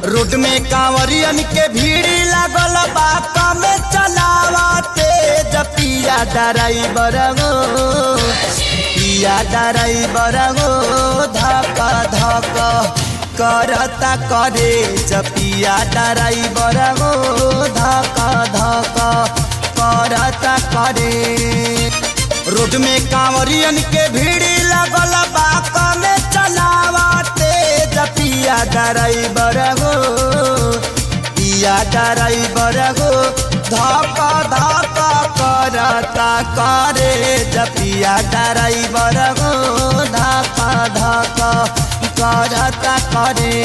Road में कांवरियन के भीड़ लागल बा कमे चलावते पिया ड्राइवर गो पिया ड्राइवर गो धक धक करता करे पिया ड्राइवर गो धक धक करता करे। रोड में कांवरियन के भीड़ लागल बा कमे चलावते पिया ड्राइवर गो पिया ड्राइवर गो धक धक करता करे पिया ड्राइवर गो धक धक करता करे।